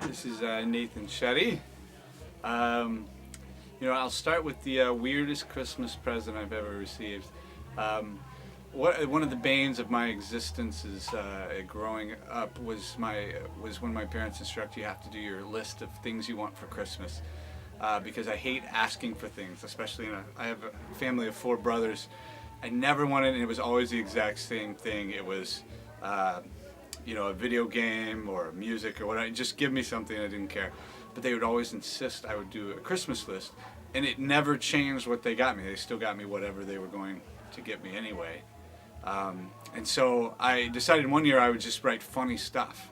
This is Nathan Chetty. I'll start with the weirdest Christmas present I've ever received. One of the banes of my existence is growing up was when my parents instructed you have to do your list of things you want for Christmas. Because I hate asking for things, especially I have a family of 4 brothers. I never wanted, and it was always the exact same thing. It was, a video game or music or whatever. Just give me something. I didn't care. But they would always insist I would do a Christmas list, and it never changed what they got me. They still got me whatever they were going to get me anyway. And so I decided one year I would just write funny stuff.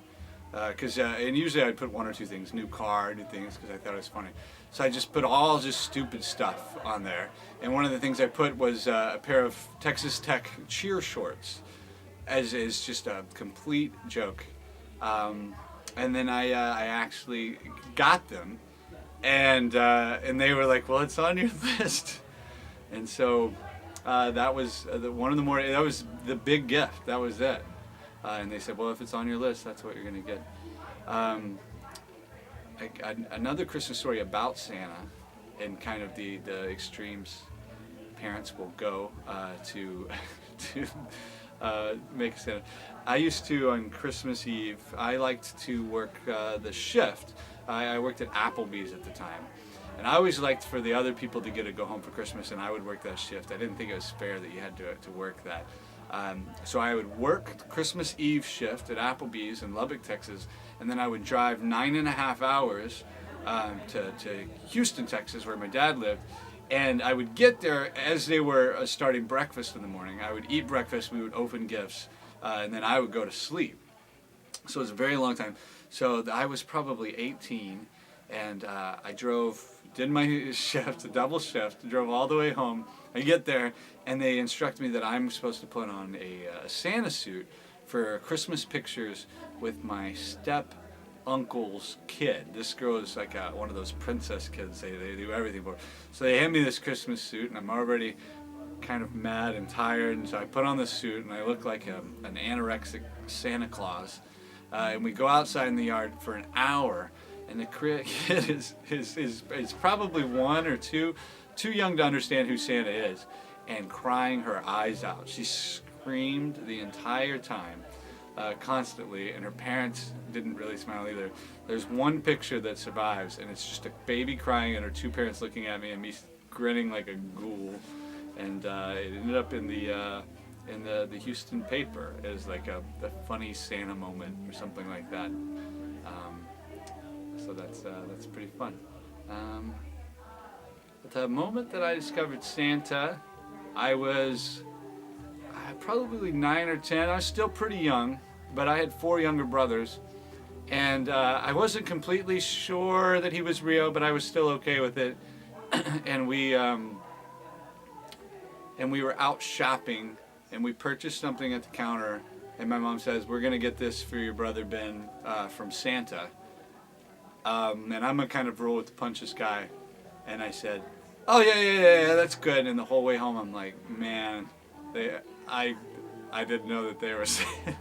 And usually I'd put 1 or 2 things, new car, new things, because I thought it was funny. So I just put all just stupid stuff on there. And one of the things I put was a pair of Texas Tech cheer shorts, as just a complete joke. And then I actually got them, and they were like, "Well, it's on your list." And so that was that was the big gift. That was it. And they said, "Well, if it's on your list, that's what you're going to get." Another Christmas story about Santa, and kind of the extremes parents will go to make Santa. I used to, on Christmas Eve, I liked to work the shift. I worked at Applebee's at the time. And I always liked for the other people to get to go home for Christmas, and I would work that shift. I didn't think it was fair that you had to work that. So I would work the Christmas Eve shift at Applebee's in Lubbock, Texas, and then I would drive 9.5 hours to Houston, Texas, where my dad lived. And I would get there as they were starting breakfast in the morning. I would eat breakfast, we would open gifts, and then I would go to sleep. So it was a very long time. So I was probably 18, and I did my shift, a double shift, drove all the way home. I get there, and they instruct me that I'm supposed to put on a Santa suit for Christmas pictures with my step-uncle's kid. This girl is like one of those princess kids. They do everything for her. So they hand me this Christmas suit, and I'm already kind of mad and tired, and so I put on the suit, and I look like an anorexic Santa Claus. And we go outside in the yard for an hour, and the kid is probably 1 or 2, too young to understand who Santa is, and crying her eyes out. She screamed the entire time, constantly, and her parents didn't really smile either. There's one picture that survives, and it's just a baby crying and her 2 parents looking at me and me grinning like a ghoul. And it ended up in the Houston paper as like the funny Santa moment or something like that. So that's pretty fun. The moment that I discovered Santa, I was probably 9 or 10. I was still pretty young, but I had 4 younger brothers, and I wasn't completely sure that he was real, but I was still okay with it. And we were out shopping, and we purchased something at the counter, and my mom says, "We're gonna get this for your brother Ben from Santa." And I'm a kind of roll with the punches guy, and I said, "Oh yeah, that's good." And the whole way home, I'm like, man, I didn't know that they were Santa.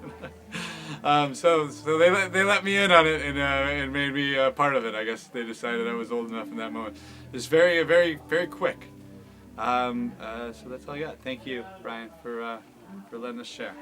So they let me in on it, and made me part of it. I guess they decided I was old enough in that moment. It's very, very, very quick. So that's all I got. Thank you, Ryan, for letting us share.